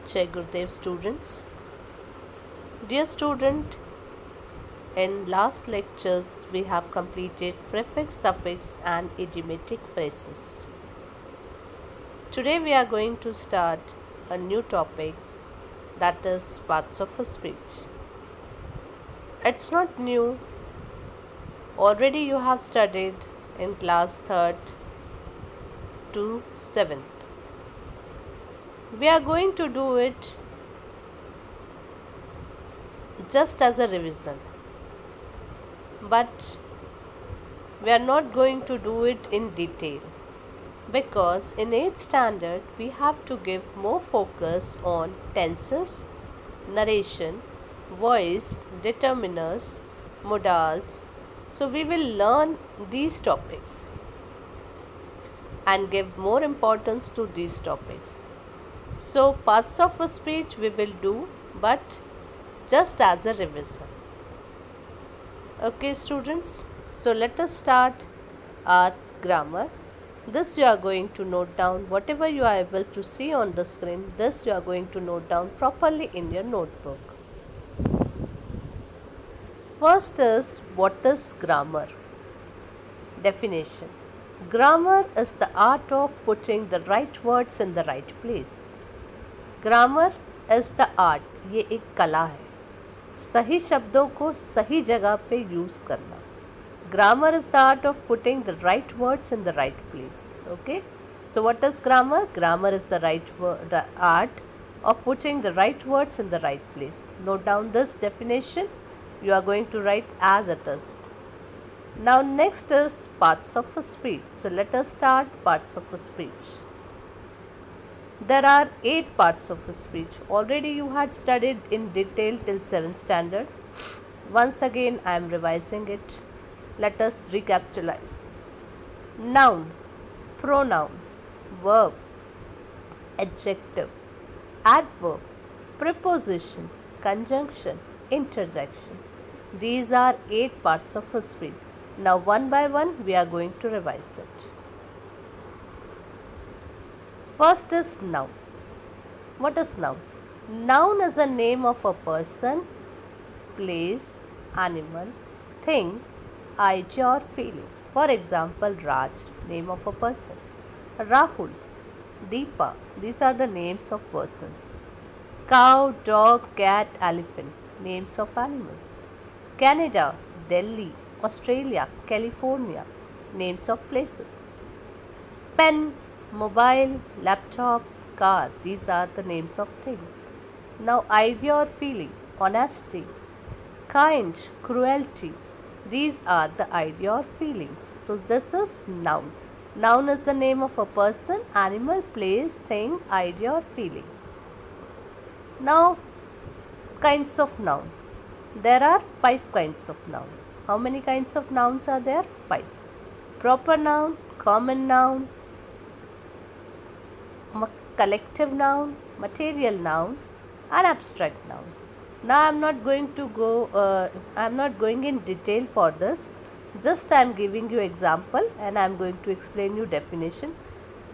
Jai Gurudev students. Dear student, in last lectures we have completed prefix, suffix and idiomatic phrases. Today we are going to start a new topic, that is parts of a speech. It's not new. Already you have studied in class 3rd to 7th. We are going to do it just as a revision, but we are not going to do it in detail because in 8th standard we have to give more focus on tenses, narration, voice, determiners, modals. So we will learn these topics and give more importance to these topics. So parts of a speech we will do, but just as a revision. Okay students, so let us start our grammar. This you are going to note down. Whatever you are able to see on the screen, this you are going to note down properly in your notebook. First is, what is grammar? Definition. Grammar is the art of putting the right words in the right place. Grammar is the art, ये एक कला है, सही शब्दों को सही जगह पे यूज़ करना. Grammar is the art of putting the right words in the right place. Okay, so what is grammar? Grammar is the art of putting the right words in the right place. Note down this definition. You are going to write as it is. Now next is parts of a speech. So let us start parts of a speech. There are 8 parts of a speech. Already you had studied in detail till 7th standard. Once again I am revising it. Let us recapitalize. Noun, pronoun, verb, adjective, adverb, preposition, conjunction, interjection. These are 8 parts of a speech. Now one by one we are going to revise it. First is noun. What is noun? Noun is a name of a person, place, animal, thing, idea or feeling. For example, Raj, name of a person. Rahul, Deepa, these are the names of persons. Cow, dog, cat, elephant, names of animals. Canada, Delhi, Australia, California, names of places. Pen, mobile, laptop, car, these are the names of things. Now idea or feeling, honesty, kind, cruelty, these are the idea or feelings. So this is noun. Noun is the name of a person, animal, place, thing, idea or feeling. Now kinds of noun. There are 5 kinds of noun. How many kinds of nouns are there? 5. Proper noun, common noun, collective noun, material noun and abstract noun. Now I am not going to going in detail for this. Just I am giving you example and I am going to explain you definition,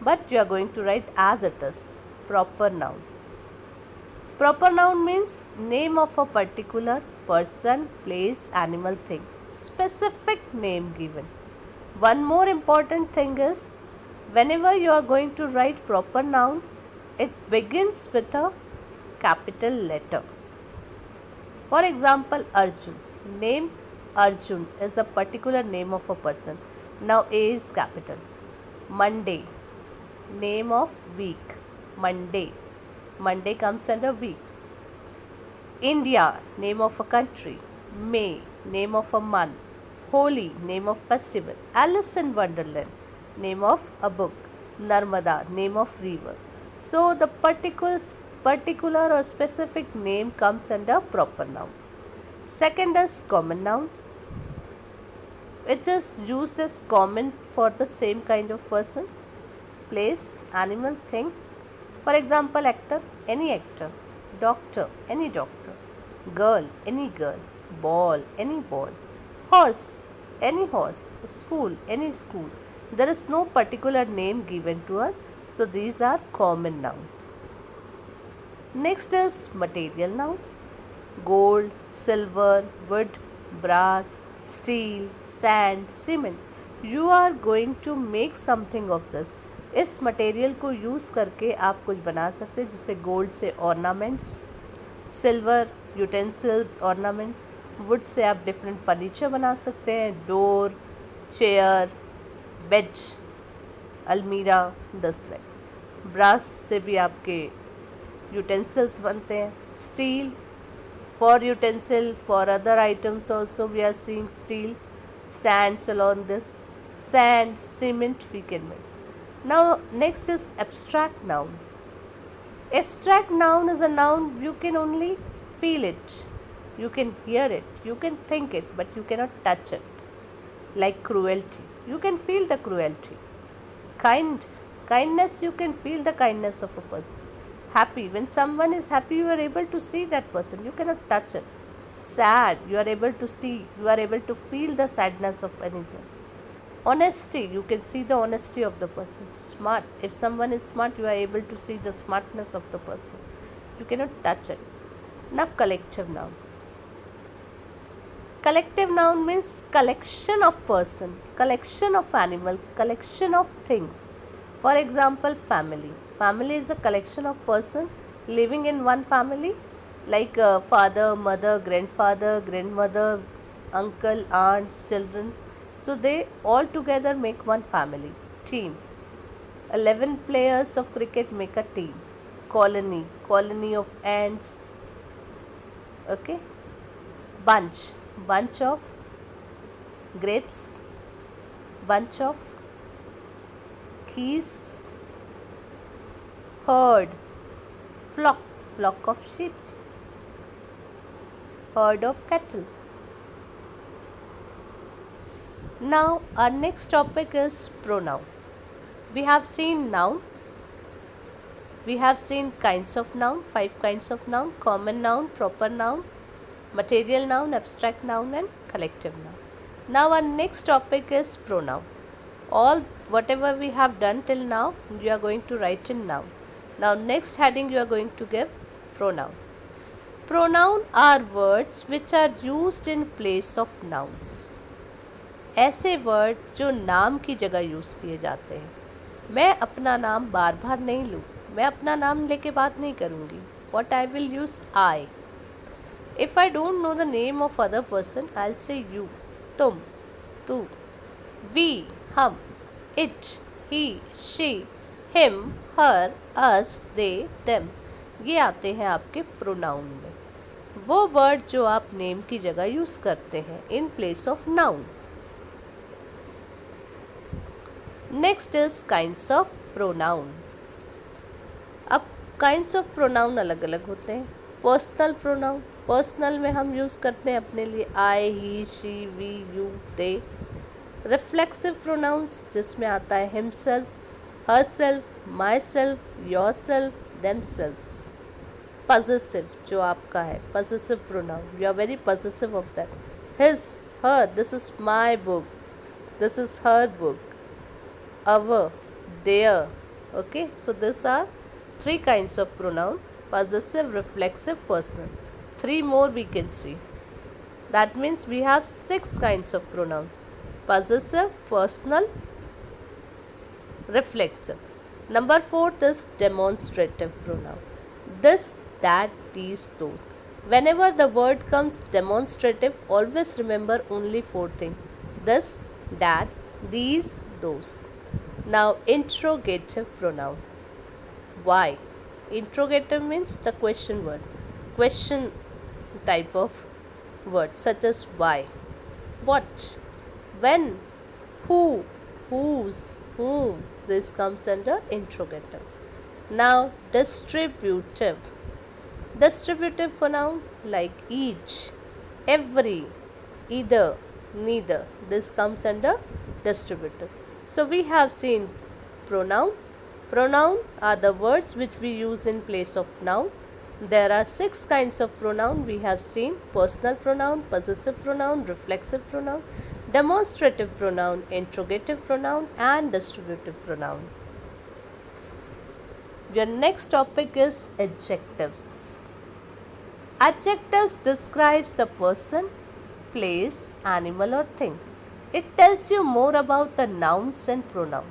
but you are going to write as it is. Proper noun. Proper noun means name of a particular person, place, animal, thing. Specific name given. One more important thing is, whenever you are going to write proper noun, it begins with a capital letter. For example, Arjun. Name Arjun is a particular name of a person. Now A is capital. Monday, name of week. Monday. Monday comes under week. India, name of a country. May, name of a month. Holi, name of festival. Alice in Wonderland, name of a book. Narmada, name of river. So the particular or specific name comes under proper noun. Second is common noun, which is used as common for the same kind of person, place, animal, thing. For example, actor, any actor. Doctor, any doctor. Girl, any girl. Ball, any ball. Horse, any horse. School, any school. There is no particular name given to us, so these are common noun. Next is material noun. Gold, silver, wood, brass, steel, sand, cement. You are going to make something of this. इस material को use करके आप कुछ बना सकते हैं, जैसे gold से ornaments, silver utensils ornament, would say आप डिफरेंट फर्नीचर बना सकते हैं, डोर, चेयर, बेड, अलमीरा, दस्तरख। ब्रास से भी आपके यूटेंसिल्स बनते हैं। Steel for utensil, for other items also we are seeing steel stands along this. Sand, cement we can make. Now next is abstract noun. Abstract noun is a noun you can only feel it, you can hear it, you can think it, but you cannot touch it. Like cruelty, you can feel the cruelty. Kindness, you can feel the kindness of a person. Happy, when someone is happy you are able to see that person, you cannot touch it. Sad, you are able to see, you are able to feel the sadness of anyone. Honesty, you can see the honesty of the person. Smart, if someone is smart you are able to see the smartness of the person, you cannot touch it. Now collective noun. Collective noun means collection of person, collection of animal, collection of things. For example, family. Family is a collection of person living in one family, like father, mother, grandfather, grandmother, uncle, aunt, children. So they all together make one family. Team. 11 players of cricket make a team. Colony. Colony of ants. Okay. Bunch. Bunch of grapes. Bunch of keys. Herd, flock, flock of sheep, herd of cattle. Now our next topic is pronoun. We have seen noun, we have seen kinds of noun, 5 kinds of noun: common noun, proper noun, material noun, abstract noun and collective noun. Now our next topic is pronoun. All whatever we have done till now you are going to write in noun. Now next heading you are going to give pronoun. Pronoun are words which are used in place of nouns. ऐसे word जो नाम की जगह use किए जाते हैं. मैं अपना नाम बार बार नहीं लूँ, मैं अपना नाम लेके बात नहीं करूँगी. What I will use I. If I don't know the name of other person, I'll say you, तुम, तू, we, हम, it, he, she, him, her, us, they, them. ये आते हैं आपके प्रोनाउन में. वो वर्ड जो आप नेम की जगह यूज़ करते हैं in place of noun. Next is kinds of pronoun. अब काइंड्स ऑफ प्रोनाउन अलग अलग होते हैं. पर्सनल प्रोनाउन, पर्सनल में हम यूज़ करते हैं अपने लिए I, he, she, we, you, they. Reflexive pronouns जिसमें आता है himself, herself, myself, yourself, themselves. Possessive जो आपका है, possessive pronoun, you are very possessive of that. His, her, this is my book, this is her book, our, their. Okay, so these are 3 kinds of pronoun: possessive, reflexive, personal. 3 more we can see. That means we have 6 kinds of pronoun: possessive, personal, reflexive. Number 4 is demonstrative pronoun. This, that, these, those. Whenever the word comes demonstrative, always remember only 4 things: this, that, these, those. Now interrogative pronoun. Why? Interrogative means the question word, question type of word, such as why, what, when, who, whose, whom. This comes under interrogative. Now distributive. Distributive pronoun like each, every, either, neither. This comes under distributive. So we have seen pronoun. Pronoun are the words which we use in place of noun. There are 6 kinds of pronoun we have seen: personal pronoun, possessive pronoun, reflexive pronoun, demonstrative pronoun, interrogative pronoun and distributive pronoun. Your next topic is adjectives. Adjectives describes a person, place, animal or thing. It tells you more about the nouns and pronoun.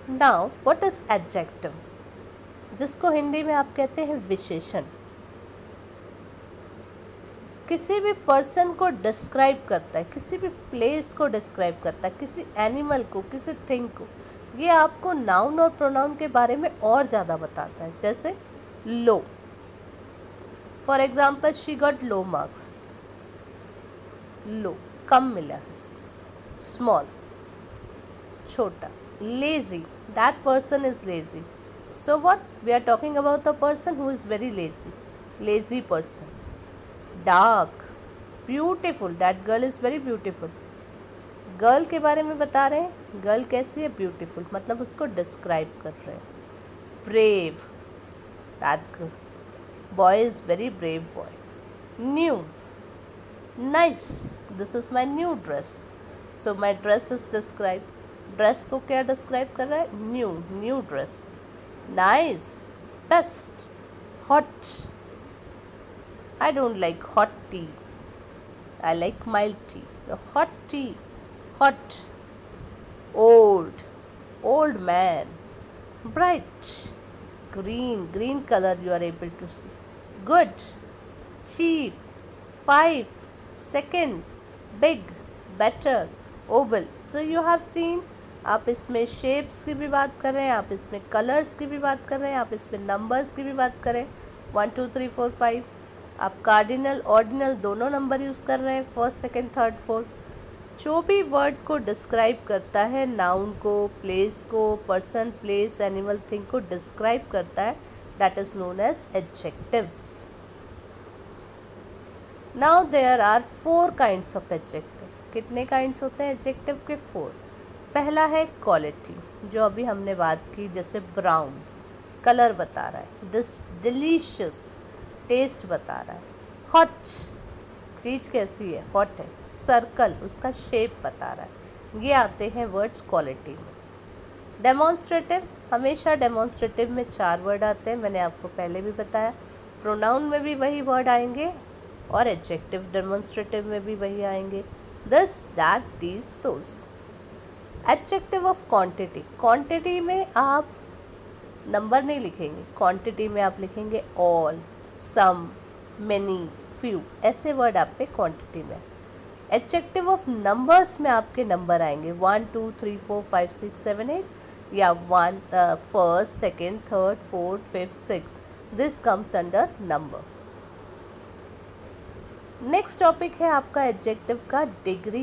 Now, what is adjective? जिसको हिंदी में आप कहते हैं विशेषण. किसी भी person को describe करता है, किसी भी प्लेस को डिस्क्राइब करता है, किसी एनिमल को, किसी थिंग को. ये आपको नाउन और प्रोनाउन के बारे में और ज़्यादा बताता है. जैसे low, for example she got low marks. Low, कम मिला है उसको. स्मॉल, छोटा. Lazy, that person is lazy. So what we are talking about the person who is very lazy. Lazy person. Dark, beautiful, that girl is very beautiful. Girl के बारे में बता रहे हैं, गर्ल कैसी है, ब्यूटीफुल, मतलब उसको डिस्क्राइब कर रहे हैं. Brave, that boy is very brave boy. New, nice, this is my new dress. So my dress is describe. Dress को क्या डिस्क्राइब कर रहा है, new, new dress. Nice, best. Hot, I don't like hot T, I like mild T. Hot T, hot. Old, old man. Bright, green, green color you are able to see. Good, cheap. 5, second, big, better, oval. So you have seen, आप इसमें shapes की भी बात कर रहे हैं, आप इसमें कलर्स की भी बात कर रहे हैं, आप इसमें नंबर्स की भी बात करें. 1 2 3 4 5. आप कार्डिनल ऑर्डिनल दोनों नंबर यूज़ कर रहे हैं, फर्स्ट, सेकेंड, थर्ड, फोर्थ. जो भी वर्ड को डिस्क्राइब करता है, नाउन को, प्लेस को, पर्सन, प्लेस, एनिमल, थिंग को डिस्क्राइब करता है, that is known as adjectives. Now there are 4 kinds of adjective. कितने काइंड्स होते हैं एडजेक्टिव के? 4. पहला है क्वालिटी, जो अभी हमने बात की, जैसे ब्राउन, कलर बता रहा है. दिस डिलीशियस, टेस्ट बता रहा है. हॉट, चीज़ कैसी है, हॉट है. सर्कल, उसका शेप बता रहा है. ये आते हैं वर्ड्स क्वालिटी में. डेमॉन्स्ट्रेटिव, हमेशा डेमॉन्स्ट्रेटिव में 4 वर्ड आते हैं, मैंने आपको पहले भी बताया. प्रोनाउन में भी वही वर्ड आएंगे और एडजेक्टिव डेमॉन्स्ट्रेटिव में भी वही आएंगे. This, that, these, those. Adjective of quantity. Quantity में आप नंबर नहीं लिखेंगे, क्वांटिटी में आप लिखेंगे ऑल, सम, मेनी, फ्यू. ऐसे वर्ड आपके क्वांटिटी में. एडजेक्टिव ऑफ नंबर्स में आपके नंबर आएंगे 1 2 3 4 5 6 7 8 या 1 first, second, third, fourth, fifth, sixth. This comes under number. Next topic है आपका एडजेक्टिव का डिग्री